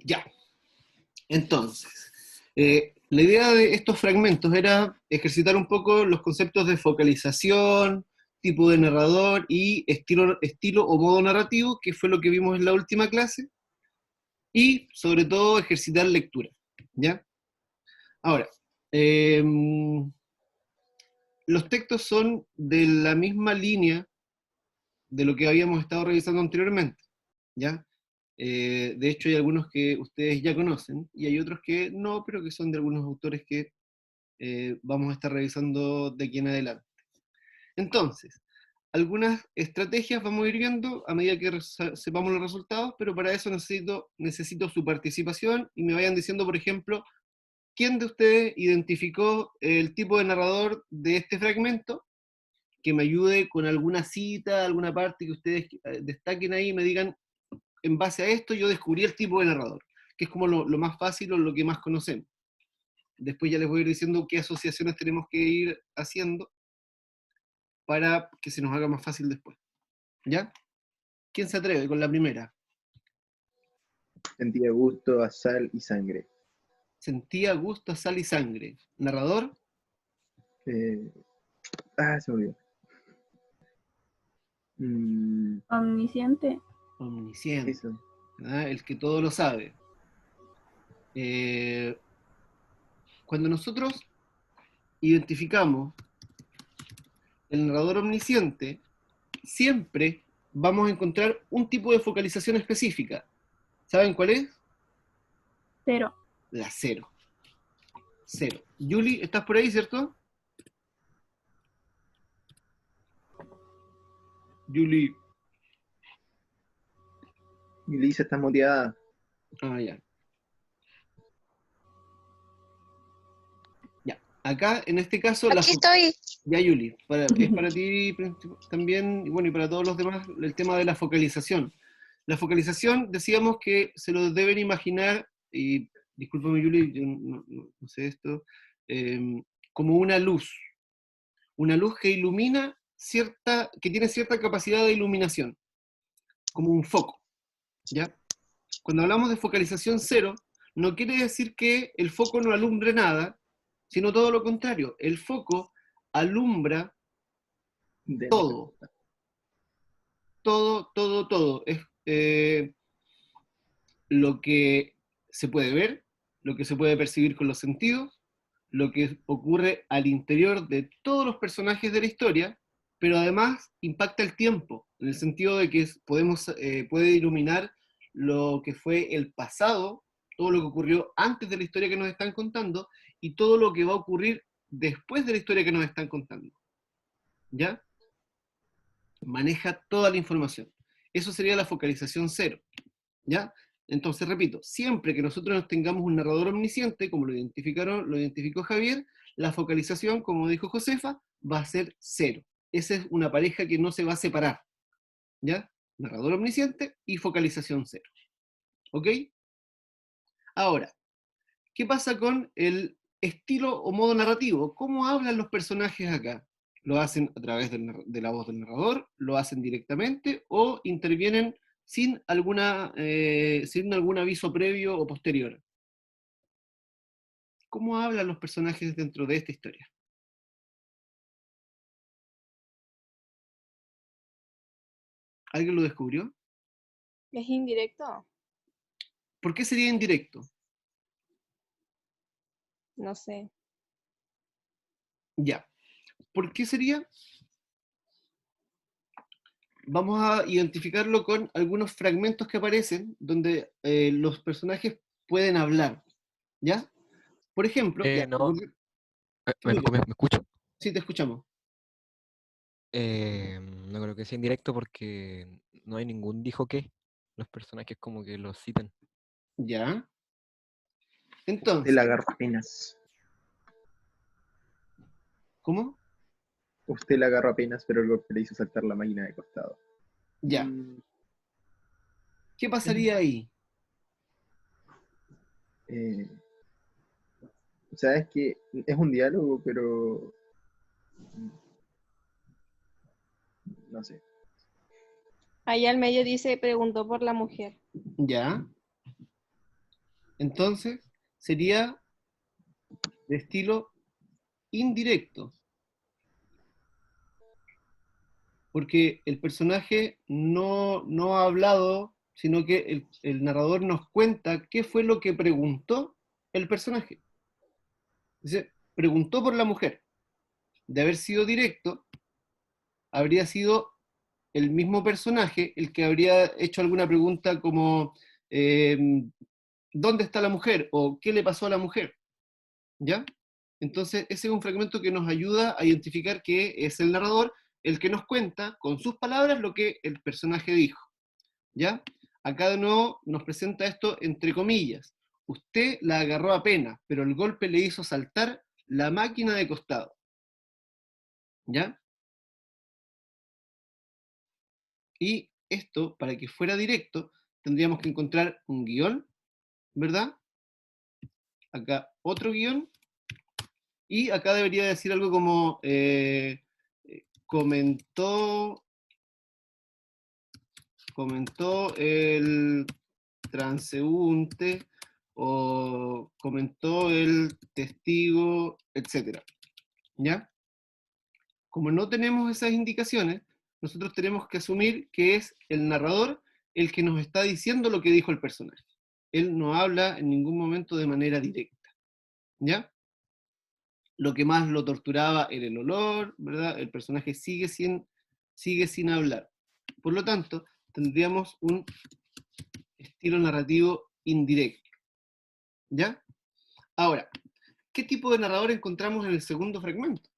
Ya, entonces, la idea de estos fragmentos era ejercitar un poco los conceptos de focalización, tipo de narrador y estilo o modo narrativo, que fue lo que vimos en la última clase, y sobre todo ejercitar lectura, ¿ya? Ahora, eh, los textos son de la misma línea de lo que habíamos estado revisando anteriormente, ¿ya? De hecho, hay algunos que ustedes ya conocen, y hay otros que no, pero que son de algunos autores que vamos a estar revisando de aquí en adelante. Entonces, algunas estrategias vamos a ir viendo a medida que sepamos los resultados, pero para eso necesito su participación y me vayan diciendo, por ejemplo, quién de ustedes identificó el tipo de narrador de este fragmento, que me ayude con alguna cita, alguna parte que ustedes destaquen ahí y me digan, en base a esto yo descubrí el tipo de narrador, que es como lo más fácil o lo que más conocemos. Después ya les voy a ir diciendo qué asociaciones tenemos que ir haciendo para que se nos haga más fácil después. ¿Ya? ¿Quién se atreve con la primera? Sentía gusto a sal y sangre. Sentía gusto a sal y sangre. ¿Narrador? Eh, Se me olvidó. Omnisciente. Omnisciente. Eso. El que todo lo sabe. Cuando nosotros identificamos el narrador omnisciente, siempre vamos a encontrar un tipo de focalización específica. ¿Saben cuál es? Cero. La cero. Cero. Yuli, ¿estás por ahí, cierto? Yuli. Y Lisa está motivada. Ah, ya. Ya. Acá, en este caso, Aquí estoy. ya, Yuli, es para ti también, y bueno, y para todos los demás, el tema de la focalización. La focalización, decíamos que se lo deben imaginar, y discúlpame, Yuli, yo no sé esto, como una luz que ilumina que tiene cierta capacidad de iluminación, como un foco, ¿ya? Cuando hablamos de focalización cero, no quiere decir que el foco no alumbre nada, sino todo lo contrario, el foco alumbra todo, todo. Es lo que se puede ver, lo que se puede percibir con los sentidos, lo que ocurre al interior de todos los personajes de la historia, pero además impacta el tiempo, en el sentido de que puede iluminar lo que fue el pasado, todo lo que ocurrió antes de la historia que nos están contando, y todo lo que va a ocurrir después de la historia que nos están contando. ¿Ya? Maneja toda la información. Eso sería la focalización cero. ¿Ya? Entonces, repito, siempre que nosotros tengamos un narrador omnisciente, como lo identificó Javier, la focalización, como dijo Josefa, va a ser cero. Esa es una pareja que no se va a separar. ¿Ya? Narrador omnisciente y focalización cero. ¿Ok? Ahora, ¿qué pasa con el estilo o modo narrativo? ¿Cómo hablan los personajes acá? ¿Lo hacen a través de la voz del narrador? ¿Lo hacen directamente? ¿O intervienen sin algún aviso previo o posterior? ¿Cómo hablan los personajes dentro de esta historia? ¿Alguien lo descubrió? ¿Es indirecto? ¿Por qué sería indirecto? No sé. Ya. ¿Por qué sería? Vamos a identificarlo con algunos fragmentos que aparecen donde los personajes pueden hablar. ¿Ya? Por ejemplo, ya, No, ¿qué es lo que me escucho? sí, te escuchamos. No creo que sea indirecto porque no hay ningún dijo que. Los personajes como que los citan. Ya. Usted la Entonces, agarró apenas. ¿cómo? Usted la agarró apenas, pero el golpe le hizo saltar la máquina de costado. Ya. ¿Qué pasaría ahí? Eh, o sea, es que es un diálogo, pero no sé. Allá al medio dice, preguntó por la mujer. Ya. Entonces, sería de estilo indirecto, porque el personaje no ha hablado, sino que el narrador nos cuenta qué fue lo que preguntó el personaje. Dice, preguntó por la mujer. De haber sido directo, habría sido el mismo personaje el que habría hecho alguna pregunta como eh, ¿dónde está la mujer? O ¿qué le pasó a la mujer? ¿Ya? Entonces, ese es un fragmento que nos ayuda a identificar que es el narrador el que nos cuenta con sus palabras lo que el personaje dijo. ¿Ya? Acá de nuevo nos presenta esto entre comillas. Usted la agarró apenas, pero el golpe le hizo saltar la máquina de costado. ¿Ya? Y esto, para que fuera directo, tendríamos que encontrar un guión, ¿verdad? Acá otro guión, y acá debería decir algo como comentó el transeúnte o comentó el testigo, etcétera. ¿Ya? Como no tenemos esas indicaciones, nosotros tenemos que asumir que es el narrador el que nos está diciendo lo que dijo el personaje. Él no habla en ningún momento de manera directa. ¿Ya? Lo que más lo torturaba era el olor, ¿verdad? El personaje sigue sin hablar. Por lo tanto, tendríamos un estilo narrativo indirecto. ¿Ya? Ahora, ¿qué tipo de narrador encontramos en el segundo fragmento?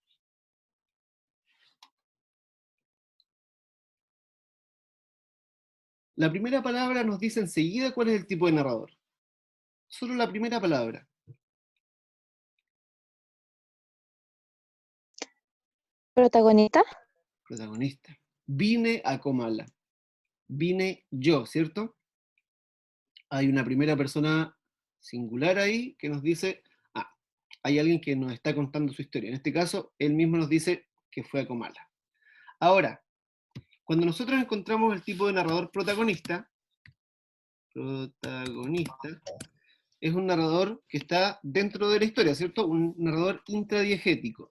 La primera palabra nos dice enseguida cuál es el tipo de narrador. Solo la primera palabra. ¿Protagonista? Protagonista. Vine a Comala. Vine yo, ¿cierto? Hay una primera persona singular ahí que nos dice, hay alguien que nos está contando su historia. En este caso, él mismo nos dice que fue a Comala. Ahora, cuando nosotros encontramos el tipo de narrador protagonista, es un narrador que está dentro de la historia, ¿cierto? Un narrador intradiegético.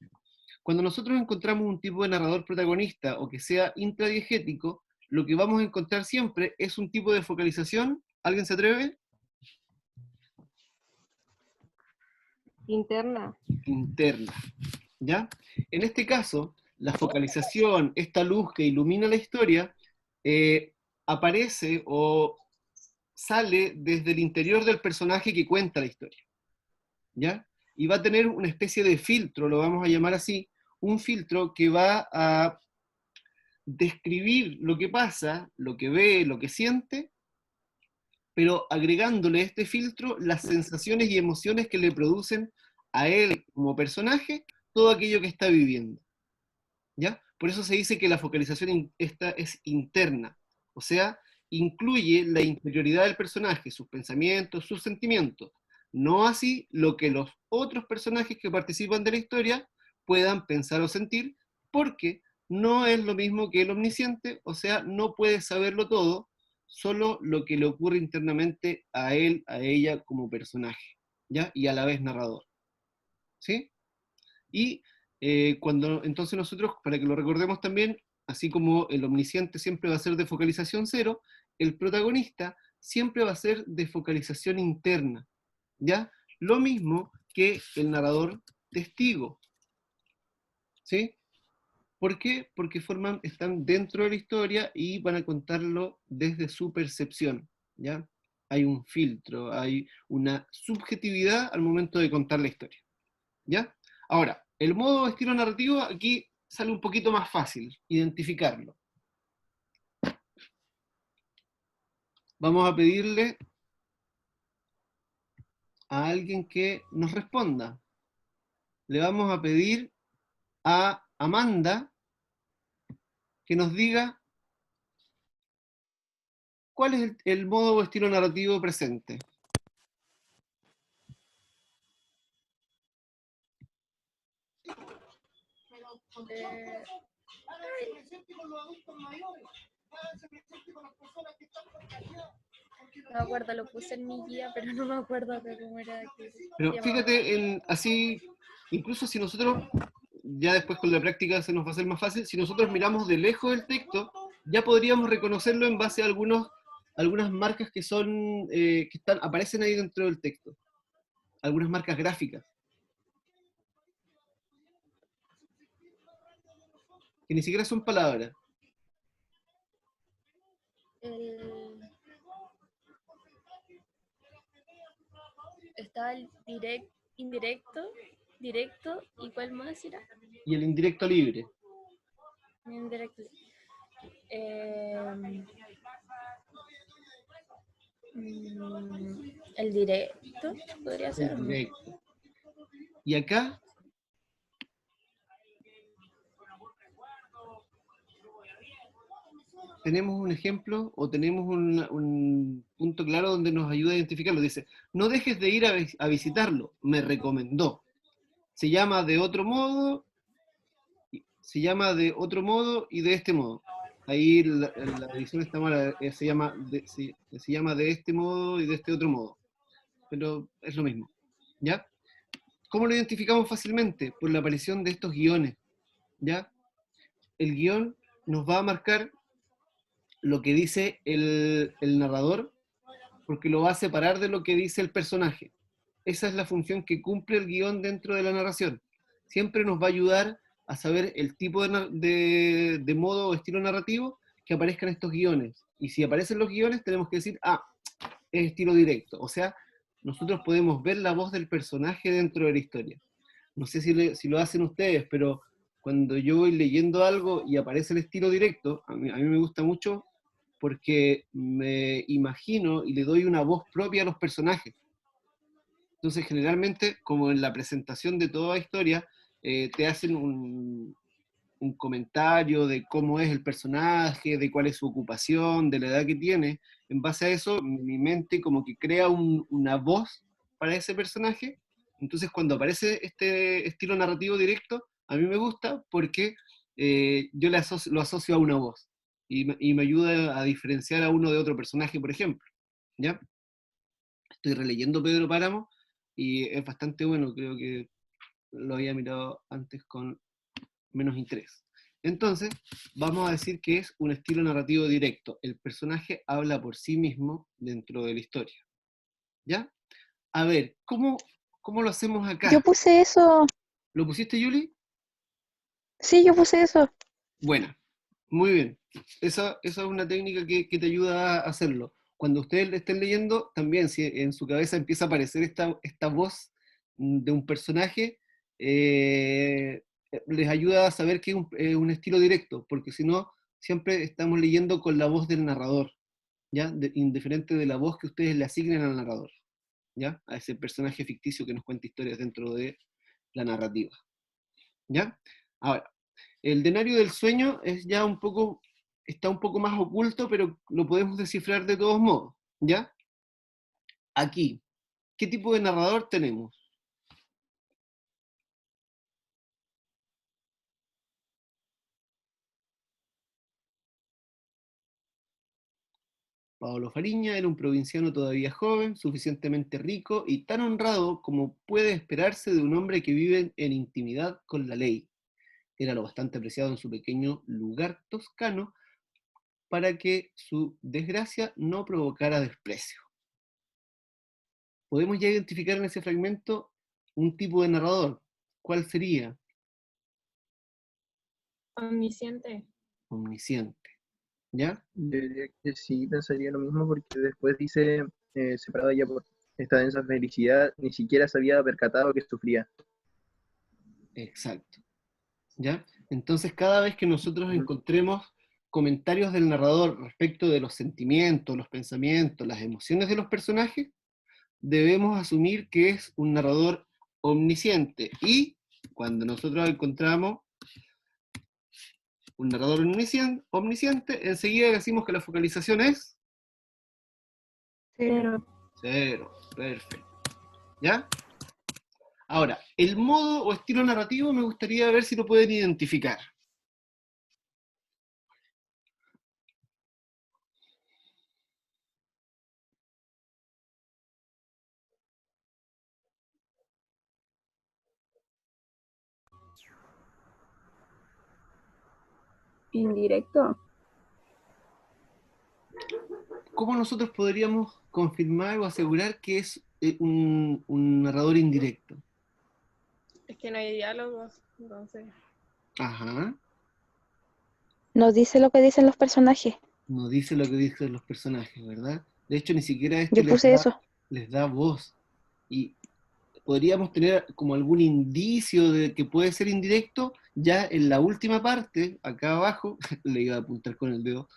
Cuando nosotros encontramos un tipo de narrador protagonista o que sea intradiegético, lo que vamos a encontrar siempre es un tipo de focalización. ¿Alguien se atreve? Interna. Interna. ¿Ya? En este caso, la focalización, esta luz que ilumina la historia, aparece o sale desde el interior del personaje que cuenta la historia. ¿Ya? Y va a tener una especie de filtro, lo vamos a llamar así, un filtro que va a describir lo que pasa, lo que ve, lo que siente, pero agregándole a este filtro las sensaciones y emociones que le producen a él como personaje todo aquello que está viviendo. ¿Ya? Por eso se dice que la focalización esta es interna, o sea, incluye la interioridad del personaje, sus pensamientos, sus sentimientos, no así lo que los otros personajes que participan de la historia puedan pensar o sentir, porque no es lo mismo que el omnisciente, o sea, no puede saberlo todo, solo lo que le ocurre internamente a él, a ella como personaje, ¿ya? Y a la vez narrador. ¿Sí? Y cuando entonces nosotros, para que lo recordemos también, así como el omnisciente siempre va a ser de focalización cero, el protagonista siempre va a ser de focalización interna, ¿ya? Lo mismo que el narrador testigo, ¿sí? ¿Por qué? Porque están dentro de la historia y van a contarlo desde su percepción, ¿ya? Hay un filtro, hay una subjetividad al momento de contar la historia, ¿ya? Ahora, el modo estilo narrativo aquí sale un poquito más fácil identificarlo. Vamos a pedirle a alguien que nos responda. Le vamos a pedir a Amanda que nos diga cuál es el modo o estilo narrativo presente. me acuerdo, lo puse en mi guía, pero no me acuerdo de cómo era que se Pero llamaba. fíjate, así, incluso si nosotros, ya después con la práctica se nos va a hacer más fácil, si nosotros miramos de lejos el texto, ya podríamos reconocerlo en base a algunas marcas que son, aparecen ahí dentro del texto. Algunas marcas gráficas. Que ni siquiera son palabras. Estaba el indirecto, directo, ¿y cuál más era? Y el indirecto libre. Indirecto. El directo podría ser. El directo. Y acá tenemos un ejemplo o tenemos un punto claro donde nos ayuda a identificarlo. Dice, no dejes de ir a visitarlo, me recomendó. Se llama de otro modo y de este modo. Ahí la edición está mala, se llama de este modo y de este otro modo. Pero es lo mismo. ¿Ya? ¿Cómo lo identificamos fácilmente? Por la aparición de estos guiones. ¿Ya? El guión nos va a marcar lo que dice el narrador, porque lo va a separar de lo que dice el personaje. Esa es la función que cumple el guión dentro de la narración. Siempre nos va a ayudar a saber el tipo de modo o estilo narrativo que aparezcan estos guiones. Y si aparecen los guiones, tenemos que decir, es estilo directo. O sea, nosotros podemos ver la voz del personaje dentro de la historia. No sé si lo hacen ustedes, pero cuando yo voy leyendo algo y aparece el estilo directo, a mí me gusta mucho porque me imagino y le doy una voz propia a los personajes. Entonces, generalmente, como en la presentación de toda historia, te hacen un comentario de cómo es el personaje, de cuál es su ocupación, de la edad que tiene. En base a eso, mi mente como que crea una voz para ese personaje. Entonces, cuando aparece este estilo narrativo directo, a mí me gusta porque yo lo asocio a una voz y me ayuda a diferenciar a uno de otro personaje, por ejemplo. ¿Ya? Estoy releyendo Pedro Páramo y es bastante bueno, creo que lo había mirado antes con menos interés. Entonces, vamos a decir que es un estilo narrativo directo. El personaje habla por sí mismo dentro de la historia. ¿Ya? A ver, ¿cómo lo hacemos acá? Yo puse eso. ¿Lo pusiste, Yuli? Sí, yo puse eso. Buena, muy bien. Esa es una técnica que te ayuda a hacerlo. Cuando ustedes le estén leyendo, también si en su cabeza empieza a aparecer esta voz de un personaje, les ayuda a saber que es un estilo directo, porque si no, siempre estamos leyendo con la voz del narrador, ¿ya? Indiferente de la voz que ustedes le asignen al narrador, ¿ya? A ese personaje ficticio que nos cuenta historias dentro de la narrativa, ¿ya? Ahora, el denario del sueño está un poco más oculto, pero lo podemos descifrar de todos modos, ¿ya? Aquí, ¿qué tipo de narrador tenemos? Paolo Fariña era un provinciano todavía joven, suficientemente rico y tan honrado como puede esperarse de un hombre que vive en intimidad con la ley. Era lo bastante apreciado en su pequeño lugar toscano para que su desgracia no provocara desprecio. Podemos ya identificar en ese fragmento un tipo de narrador. ¿Cuál sería? Omnisciente. Omnisciente. ¿Ya? Yo diría que sí, pensaría lo mismo porque después dice, separado ya por esta densa felicidad, ni siquiera se había percatado que sufría. Exacto. ¿Ya? Entonces, cada vez que nosotros encontremos comentarios del narrador respecto de los sentimientos, los pensamientos, las emociones de los personajes, debemos asumir que es un narrador omnisciente. Y cuando nosotros encontramos un narrador omnisciente, enseguida decimos que la focalización es Cero. 0. Perfecto. ¿Ya? Ahora, el modo o estilo narrativo me gustaría ver si lo pueden identificar. Indirecto. ¿Cómo nosotros podríamos confirmar o asegurar que es un narrador indirecto? Es que no hay diálogos, entonces. Ajá. Nos dice lo que dicen los personajes. No dice lo que dicen los personajes, ¿verdad? De hecho, ni siquiera Yo puse eso. les da voz. Y podríamos tener como algún indicio de que puede ser indirecto ya en la última parte, acá abajo, le iba a apuntar con el dedo.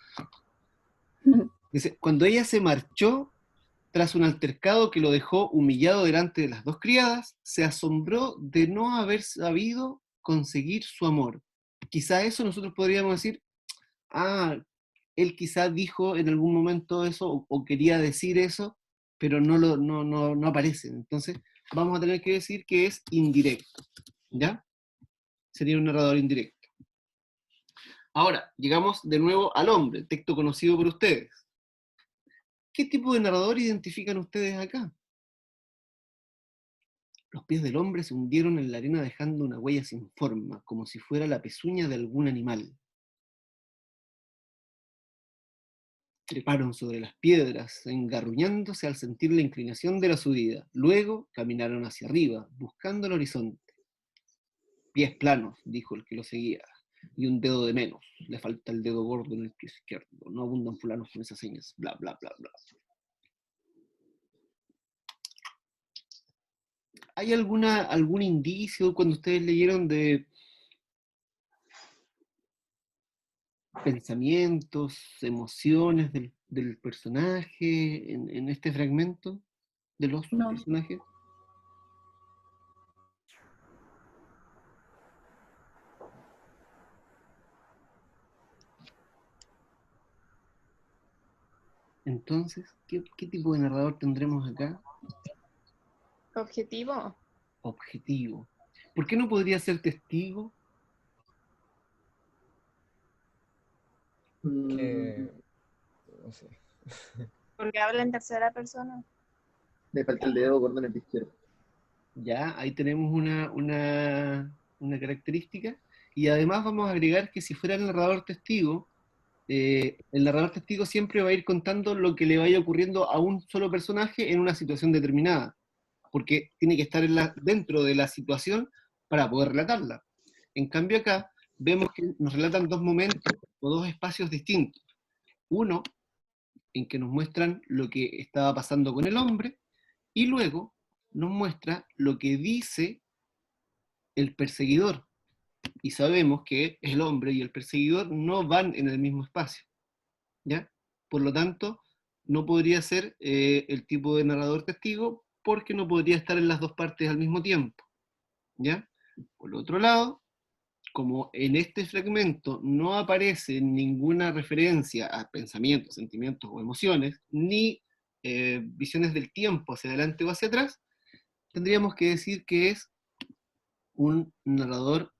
Dice, cuando ella se marchó, tras un altercado que lo dejó humillado delante de las dos criadas, se asombró de no haber sabido conseguir su amor. Quizá eso nosotros podríamos decir, él quizá dijo en algún momento eso o quería decir eso, pero no aparece. Entonces vamos a tener que decir que es indirecto, ¿ya? Sería un narrador indirecto. Ahora, llegamos de nuevo al hombre, texto conocido por ustedes. ¿Qué tipo de narrador identifican ustedes acá? Los pies del hombre se hundieron en la arena dejando una huella sin forma, como si fuera la pezuña de algún animal. Treparon sobre las piedras, engarruñándose al sentir la inclinación de la subida. Luego caminaron hacia arriba, buscando el horizonte. Pies planos, dijo el que lo seguía, y un dedo de menos. Le falta el dedo gordo en el pie izquierdo. No abundan fulanos con esas señas. Bla, bla, bla, bla. ¿Hay algún indicio cuando ustedes leyeron de pensamientos, emociones del personaje en este fragmento de los No. personajes? Entonces, ¿qué tipo de narrador tendremos acá? Objetivo. Objetivo. ¿Por qué no podría ser testigo? Que, no sé. Porque habla en tercera persona. Le falta el dedo gordo en el pie izquierdo. Ya, ahí tenemos una característica. Y además vamos a agregar que si fuera el narrador testigo, el narrador testigo siempre va a ir contando lo que le vaya ocurriendo a un solo personaje en una situación determinada, porque tiene que estar dentro de la situación para poder relatarla. En cambio acá vemos que nos relatan dos momentos o dos espacios distintos. Uno en que nos muestran lo que estaba pasando con el hombre, y luego nos muestra lo que dice el perseguidor. Y sabemos que el hombre y el perseguidor no van en el mismo espacio, ¿ya? Por lo tanto, no podría ser el tipo de narrador testigo porque no podría estar en las dos partes al mismo tiempo, ¿ya? Por otro lado, como en este fragmento no aparece ninguna referencia a pensamientos, sentimientos o emociones, ni visiones del tiempo hacia adelante o hacia atrás, tendríamos que decir que es un narrador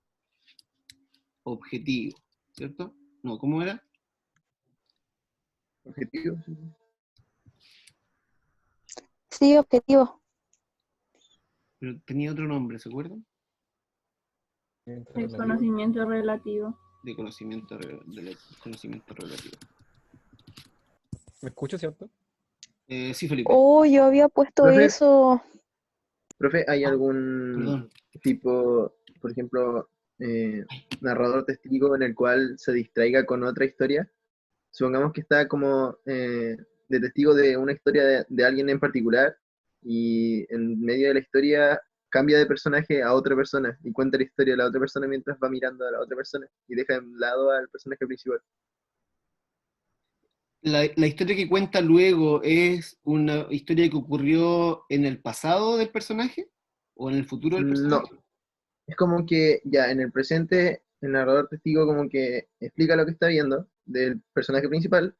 objetivo, ¿cierto? No, ¿cómo era? Objetivo, sí. Sí, objetivo. Pero tenía otro nombre, ¿se acuerdan? El conocimiento relativo. De conocimiento, conocimiento relativo. ¿Me escucho, cierto? Sí, Felipe, Oh, yo había puesto Profe. eso. Profe, ¿hay algún perdón. tipo, por ejemplo, narrador testigo en el cual se distraiga con otra historia? Supongamos que está como de testigo de una historia de alguien en particular y en medio de la historia cambia de personaje a otra persona y cuenta la historia de la otra persona mientras va mirando a la otra persona y deja de lado al personaje principal. La historia que cuenta luego es una historia que ocurrió en el pasado del personaje o en el futuro del No, personaje. es como que ya en el presente el narrador testigo como que explica lo que está viendo del personaje principal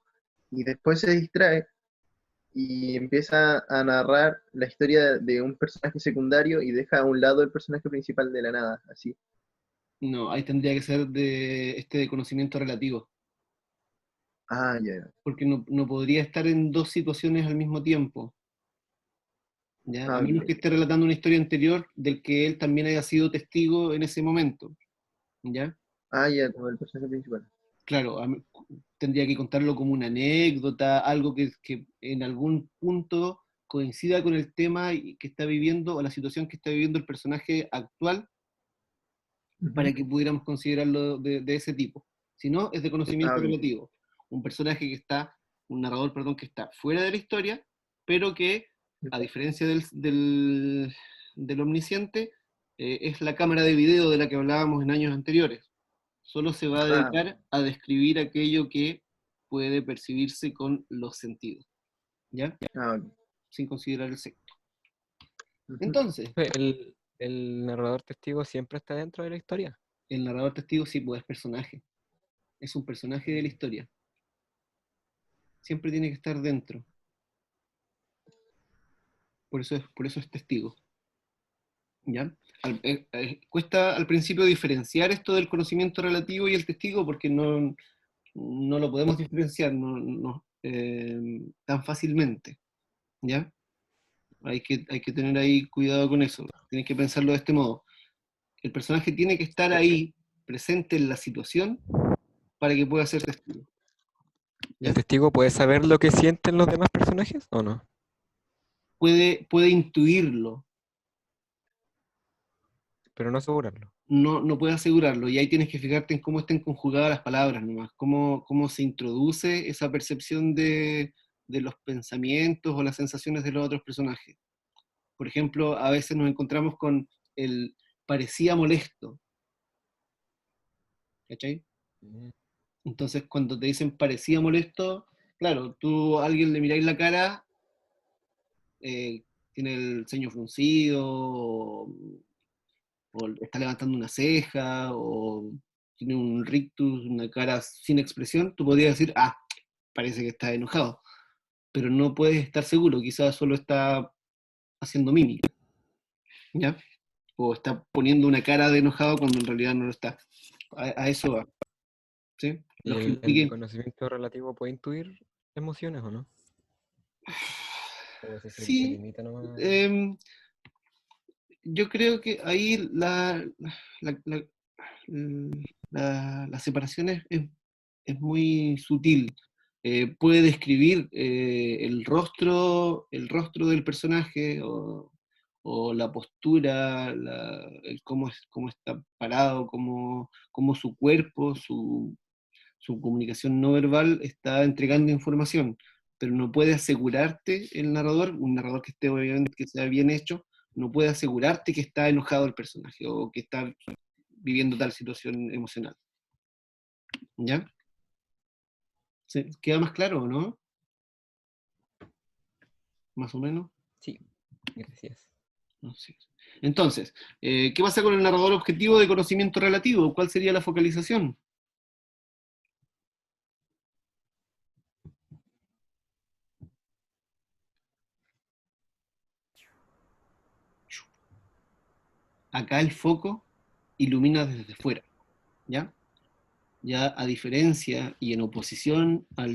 y después se distrae y empieza a narrar la historia de un personaje secundario y deja a un lado el personaje principal de la nada, así. No, ahí tendría que ser de conocimiento relativo, Ah, ya. porque no podría estar en dos situaciones al mismo tiempo, ¿ya? A Ah, menos ok. que esté relatando una historia anterior del que él también haya sido testigo en ese momento, ¿ya? Ah, ya, como el personaje principal. claro, tendría que contarlo como una anécdota, algo que en algún punto coincida con el tema que está viviendo o la situación que está viviendo el personaje actual para Ujú. que pudiéramos considerarlo de ese tipo. Si no, es de Ah, conocimiento ok. relativo. Un personaje un narrador, perdón, que está fuera de la historia, pero que, a diferencia del omnisciente, es la cámara de video de la que hablábamos en años anteriores. Solo se va a Ah, dedicar a describir aquello que puede percibirse con los sentidos, ¿ya? ok. Sin considerar el sexo. Ujú. Entonces, El narrador testigo siempre está dentro de la historia. el narrador testigo sí, pues es personaje. Es un personaje de la historia. Siempre tiene que estar dentro. Por eso es testigo. ¿Ya? Cuesta al principio diferenciar esto del conocimiento relativo y el testigo porque no lo podemos diferenciar tan fácilmente. ¿Ya? Hay que tener ahí cuidado con eso. Tienes que pensarlo de este modo. El personaje tiene que estar ahí, presente en la situación, para que pueda ser testigo. ¿El ¿Ya? testigo puede saber lo que sienten los demás personajes o no? Puede intuirlo, Pero no asegurarlo. no puede asegurarlo, y ahí tienes que fijarte en cómo estén conjugadas las palabras nomás, cómo se introduce esa percepción de los pensamientos o las sensaciones de los otros personajes. Por ejemplo, a veces nos encontramos con el parecía molesto, ¿cachai? Mm. Entonces, cuando te dicen parecía molesto, claro, tú a alguien le miráis la cara, tiene el ceño fruncido, o está levantando una ceja, o tiene un rictus, una cara sin expresión, tú podrías decir, parece que está enojado, pero no puedes estar seguro, quizás solo está haciendo mímica, ¿ya? O está poniendo una cara de enojado cuando en realidad no lo está. A eso va, ¿sí? ¿Y Los que el de intuyen, conocimiento relativo puede intuir emociones o no? ¿O ese se sí, limita nomás? yo creo que ahí la, la- la separación es muy sutil. Puede describir el rostro del personaje o la postura, cómo está parado, cómo su cuerpo, su comunicación no verbal está entregando información, pero no puede asegurarte el narrador, un narrador que esté obviamente que sea bien hecho, no puede asegurarte que está enojado el personaje o que está viviendo tal situación emocional. ¿Ya? ¿Queda más claro o no? Más o menos. Sí, gracias. No sé. Entonces, ¿qué pasa con el narrador objetivo de conocimiento relativo? ¿Cuál sería la focalización? Acá el foco ilumina desde fuera, ¿ya? Ya a diferencia y en oposición a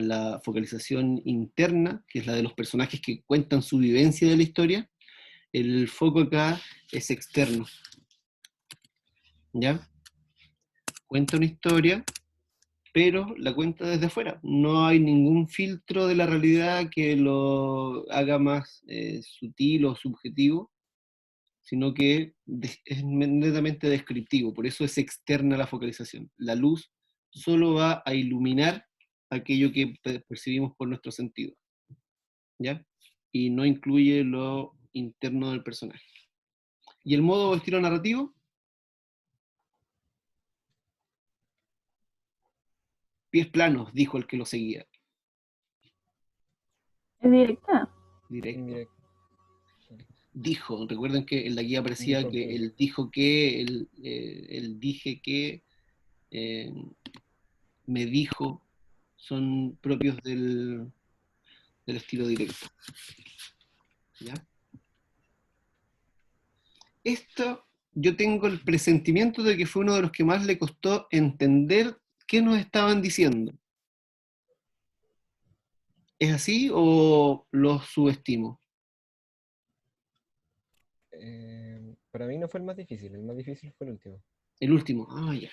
la focalización interna, que es la de los personajes que cuentan su vivencia de la historia, el foco acá es externo, ¿ya? Cuenta una historia, pero la cuenta desde afuera. No hay ningún filtro de la realidad que lo haga más sutil o subjetivo, sino que es netamente descriptivo, por eso es externa la focalización. La luz solo va a iluminar aquello que percibimos por nuestro sentido, ¿ya? Y no incluye lo interno del personaje. ¿Y el modo o estilo narrativo? Pies planos, dijo el que lo seguía. Es directa. Directo. Indirecto. Dijo, recuerden que en la guía aparecía Dijo que que. él dijo que, él dije que, eh, me dijo, son propios del estilo directo. ¿Ya? Esto yo tengo el presentimiento de que fue uno de los que más le costó entender qué nos estaban diciendo. ¿Es así o lo subestimo? Para mí no fue el más difícil fue el último. El último, ya.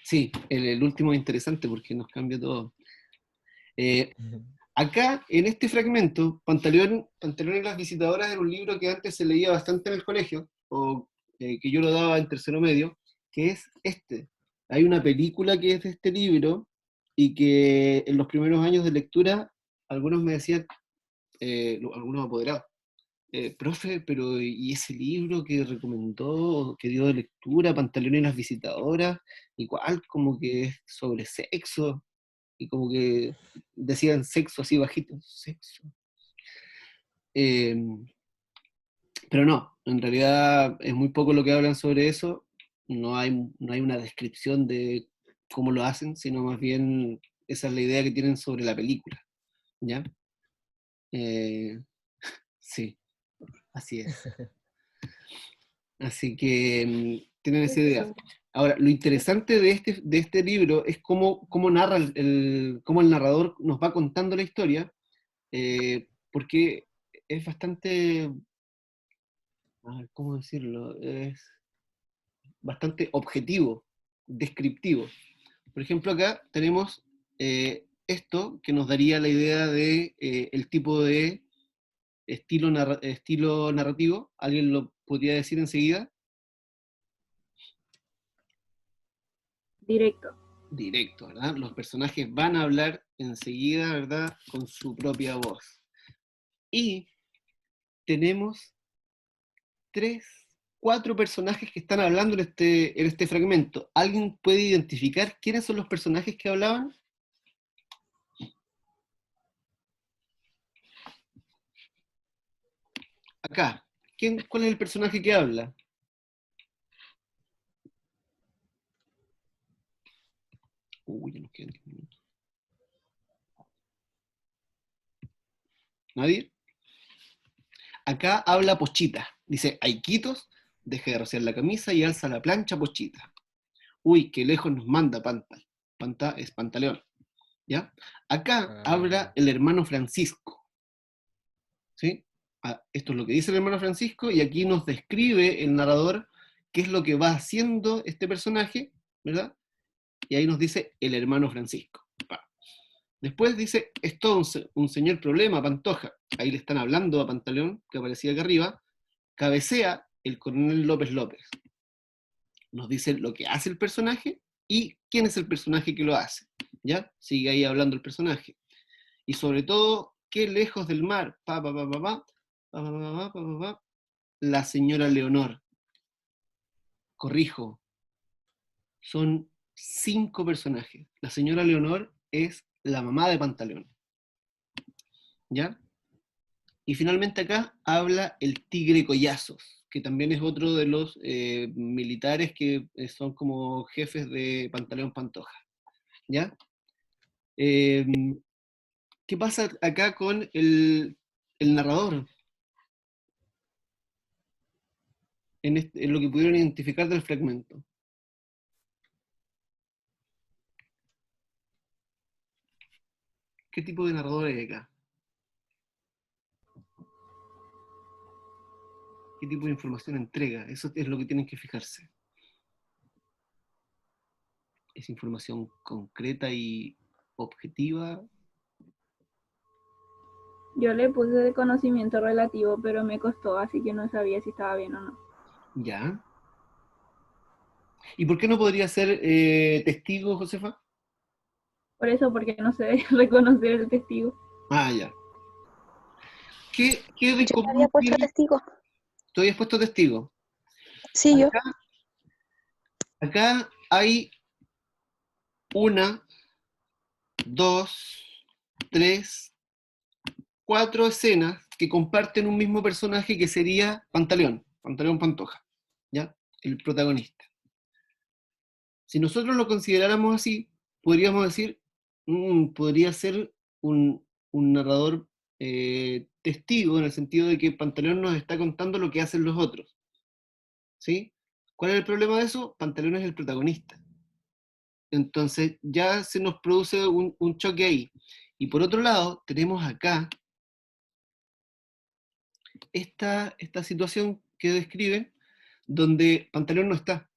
Sí, el último es interesante porque nos cambia todo. Acá, en este fragmento, Pantaleón y las visitadoras era un libro que antes se leía bastante en el colegio, o que yo lo daba en tercero medio, que es este. Hay una película que es de este libro, y que en los primeros años de lectura, algunos me decían, algunos apoderados, profe, pero ¿y ese libro que recomendó, que dio de lectura, Pantaleón y las visitadoras, igual como que es sobre sexo? Y como que decían sexo así bajito, sexo. Eh, pero no, en realidad es muy poco lo que hablan sobre eso, no hay una descripción de cómo lo hacen, sino más bien esa es la idea que tienen sobre la película, ¿ya? Eh, sí, así es. Así que tienen esa idea. Ahora, lo interesante de este libro es cómo narra cómo el narrador nos va contando la historia, porque es bastante, a ver, ¿cómo decirlo? Es bastante objetivo, descriptivo. Por ejemplo, acá tenemos esto que nos daría la idea de el tipo de estilo narrativo. ¿Alguien lo podría decir enseguida? Directo. Directo, ¿verdad? Los personajes van a hablar enseguida, ¿verdad? Con su propia voz. Y tenemos 4 personajes que están hablando en este fragmento. ¿Alguien puede identificar quiénes son los personajes que hablaban? Acá. ¿Cuál es el personaje que habla? Uy, ya nos quedan 10 minutos. ¿Nadie? Acá habla Pochita. Dice, Aiquitos, deja de rociar la camisa y alza la plancha, Pochita. Uy, qué lejos nos manda Panta. Panta es Pantaleón. ¿Ya? Acá habla el hermano Francisco. ¿Sí? Esto es lo que dice el hermano Francisco, y aquí nos describe el narrador qué es lo que va haciendo este personaje, ¿verdad? Y ahí nos dice el hermano Francisco. Después dice, es todo un señor problema, Pantoja. Ahí le están hablando a Pantaleón, que aparecía acá arriba. Cabecea el coronel López López. Nos dice lo que hace el personaje y quién es el personaje que lo hace. ¿Ya? Sigue ahí hablando el personaje. Y sobre todo, qué lejos del mar, la señora Leonor. Corrijo, son 5 personajes. La señora Leonor es la mamá de Pantaleón. ¿Ya? Y finalmente acá habla el tigre Collazos, que también es otro de los militares que son como jefes de Pantaleón Pantoja. ¿Ya? Eh, ¿Qué pasa acá con el narrador? En lo que pudieron identificar del fragmento. ¿Qué tipo de narrador hay acá? ¿Qué tipo de información entrega? Eso es lo que tienen que fijarse. ¿Es información concreta y objetiva? Yo le puse de conocimiento relativo, pero me costó, así que no sabía si estaba bien o no. Ya. ¿Y por qué no podría ser testigo, Josefa? Por eso, porque no sé reconocer el testigo. Ah, ya. ¿Qué de Yo le había común puesto tiene? testigo. Tú habías puesto testigo. Sí, yo. Acá hay 1, 2, 3, 4 escenas que comparten un mismo personaje que sería Pantaleón Pantoja, ¿ya? El protagonista. Si nosotros lo consideráramos así, podríamos decir, podría ser un narrador testigo, en el sentido de que Pantaleón nos está contando lo que hacen los otros. ¿Sí? ¿Cuál es el problema de eso? Pantaleón es el protagonista. Entonces ya se nos produce un choque ahí. Y por otro lado, tenemos acá esta situación que describen, donde Pantaleón no está.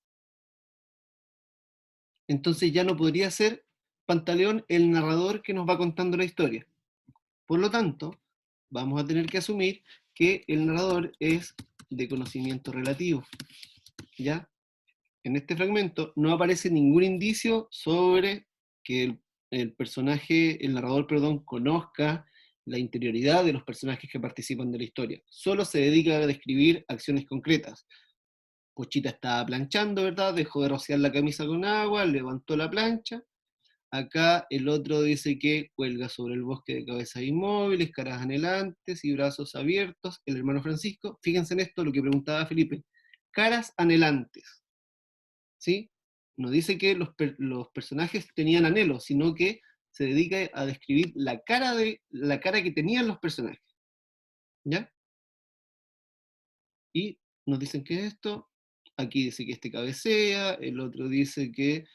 entonces ya no podría ser Pantaleón el narrador que nos va contando la historia. Por lo tanto, vamos a tener que asumir que el narrador es de conocimiento relativo, ¿ya? En este fragmento no aparece ningún indicio sobre que el personaje, el narrador, perdón, conozca la interioridad de los personajes que participan de la historia. Solo se dedica a describir acciones concretas. Pochita estaba planchando, ¿verdad? Dejó de rociar la camisa con agua, levantó la plancha. Acá el otro dice que cuelga sobre el bosque de cabezas inmóviles, caras anhelantes y brazos abiertos. El hermano Francisco, fíjense en esto, lo que preguntaba Felipe. Caras anhelantes, ¿sí? No dice que los personajes tenían anhelos, sino que se dedica a describir la cara que tenían los personajes, ¿ya? Y nos dicen que es esto, aquí dice que este cabecea, el otro dice que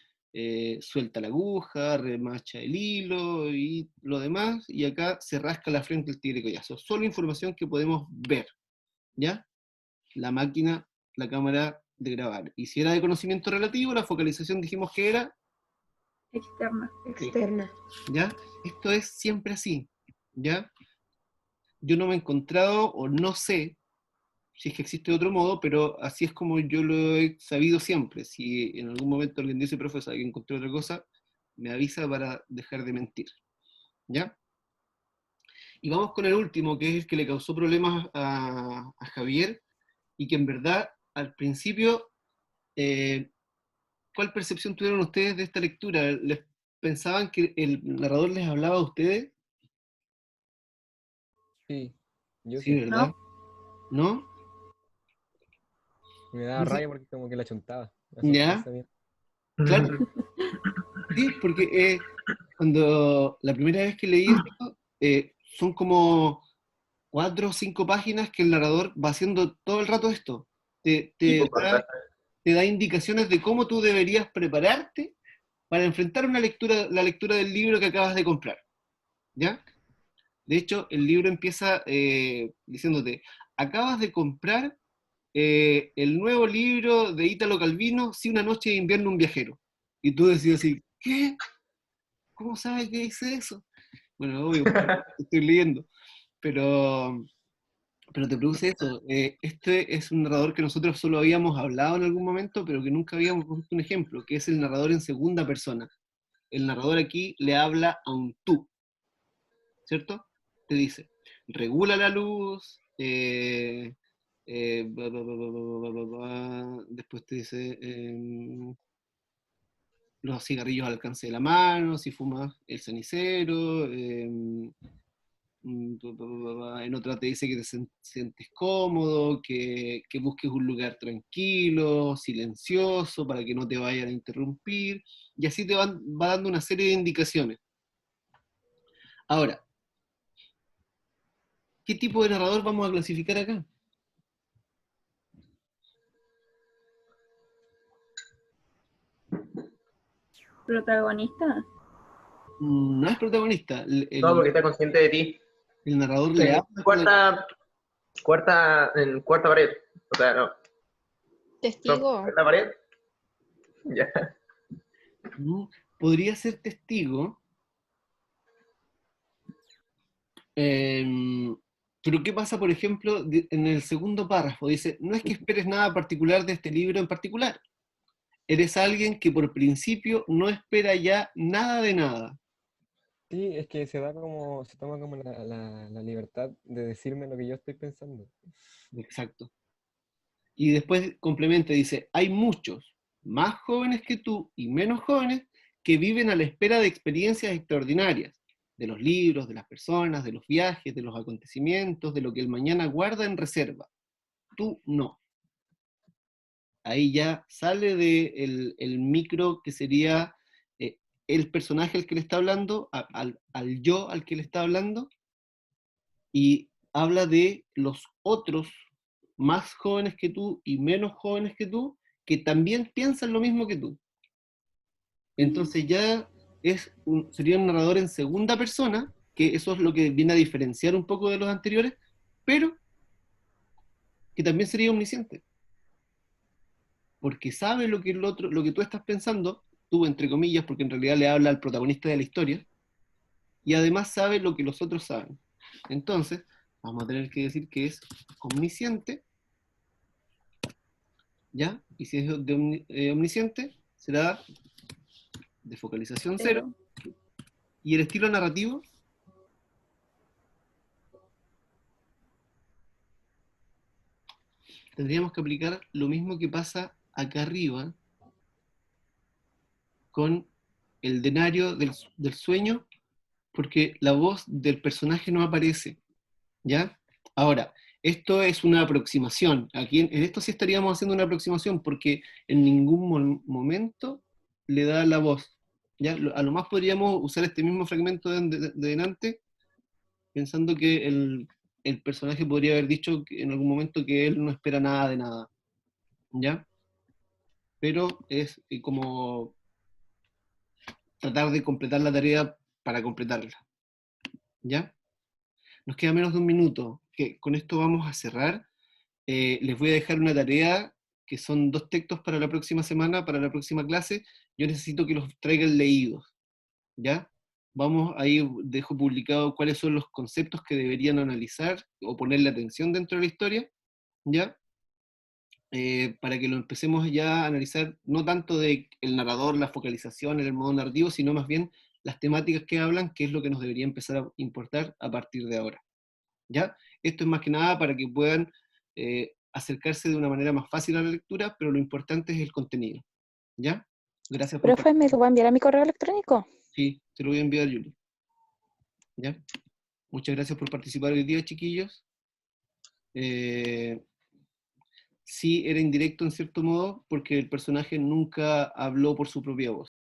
suelta la aguja, remacha el hilo y lo demás, y acá se rasca la frente el tigre collazo. Solo información que podemos ver, ¿ya? La máquina, la cámara de grabar. Y si era de conocimiento relativo, la focalización dijimos que era Externa. Externa. ¿ya? Esto es siempre así, ¿ya? Yo no me he encontrado, o no sé, si es que existe otro modo, pero así es como yo lo he sabido siempre. Si en algún momento alguien dice, profesor, que encontré otra cosa, me avisa para dejar de mentir, ¿ya? Y vamos con el último, que es el que le causó problemas a Javier, y que en verdad, al principio, ¿cuál percepción tuvieron ustedes de esta lectura? ¿Les pensaban que el narrador les hablaba a ustedes? Sí, yo Sí, sí. ¿verdad? ¿No? Me daba No sé. rabia porque como que la chuntaba. Esos ¿Ya? pensamientos. Claro, sí, porque cuando la primera vez que leí esto, son como 4 o 5 páginas que el narrador va haciendo todo el rato esto. Te, te Tipo da, cortar. te da indicaciones de cómo tú deberías prepararte para enfrentar la lectura del libro que acabas de comprar, ¿ya? De hecho, el libro empieza diciéndote, acabas de comprar el nuevo libro de Ítalo Calvino, Si una noche de invierno un viajero. Y tú decías así, ¿qué? ¿Cómo sabes que dice eso? Bueno, obvio, porque estoy leyendo, pero, pero te produce eso. Este es un narrador que nosotros solo habíamos hablado en algún momento, pero que nunca habíamos puesto un ejemplo, que es el narrador en segunda persona. El narrador aquí le habla a un tú, ¿cierto? Te dice, regula la luz, después te dice los cigarrillos al alcance de la mano, si fumas el cenicero, en otra te dice que te sientes cómodo, que busques un lugar tranquilo, silencioso, para que no te vayan a interrumpir, y así va dando una serie de indicaciones. Ahora, ¿qué tipo de narrador vamos a clasificar acá? Protagonista. No es protagonista, No, porque está consciente de ti. el narrador le En habla al protagonista. cuarta pared. O sea, no. Testigo. ¿En la pared? Ya. Podría ser testigo, pero ¿qué pasa, por ejemplo, en el segundo párrafo? Dice, no es que esperes nada particular de este libro en particular. Eres alguien que por principio no espera ya nada de nada. Sí, es que se toma como la libertad de decirme lo que yo estoy pensando. Exacto. Y después complementa, dice, hay muchos, más jóvenes que tú y menos jóvenes, que viven a la espera de experiencias extraordinarias, de los libros, de las personas, de los viajes, de los acontecimientos, de lo que el mañana guarda en reserva. Tú no. Ahí ya sale de el micro que sería el personaje al que le está hablando, al yo al que le está hablando, y habla de los otros más jóvenes que tú y menos jóvenes que tú, que también piensan lo mismo que tú. Entonces ya sería un narrador en segunda persona, que eso es lo que viene a diferenciar un poco de los anteriores, pero que también sería omnisciente, porque sabe lo que el otro, lo que tú estás pensando, tú, entre comillas, porque en realidad le habla al protagonista de la historia, y además sabe lo que los otros saben. Entonces, vamos a tener que decir que es omnisciente, ¿ya? Y si es omnisciente, será de focalización 0. Y el estilo narrativo, tendríamos que aplicar lo mismo que pasa acá arriba con el denario del sueño, porque la voz del personaje no aparece, ¿ya? Ahora, esto es una aproximación. Aquí en esto sí estaríamos haciendo una aproximación, porque en ningún momento le da la voz, ¿ya? A lo más podríamos usar este mismo fragmento de delante, pensando que el personaje podría haber dicho en algún momento que él no espera nada de nada, ¿ya? Pero es como tratar de completar la tarea para completarla, ¿ya? Nos queda menos de un minuto, que con esto vamos a cerrar. Les voy a dejar una tarea que son 2 textos para la próxima semana, para la próxima clase. Yo necesito que los traigan leídos, ¿ya? Vamos, ahí dejo publicado cuáles son los conceptos que deberían analizar o ponerle atención dentro de la historia, ¿ya? Para que lo empecemos ya a analizar, no tanto de el narrador, la focalización, el modo narrativo, sino más bien las temáticas que hablan, que es lo que nos debería empezar a importar a partir de ahora, ¿ya? Esto es más que nada para que puedan acercarse de una manera más fácil a la lectura, pero lo importante es el contenido, ¿ya? Gracias por Profe, ¿me lo voy a enviar a mi correo electrónico? Sí, te lo voy a enviar, Yuli. ¿Ya? Muchas gracias por participar hoy día, chiquillos. Sí, era indirecto en cierto modo, porque el personaje nunca habló por su propia voz.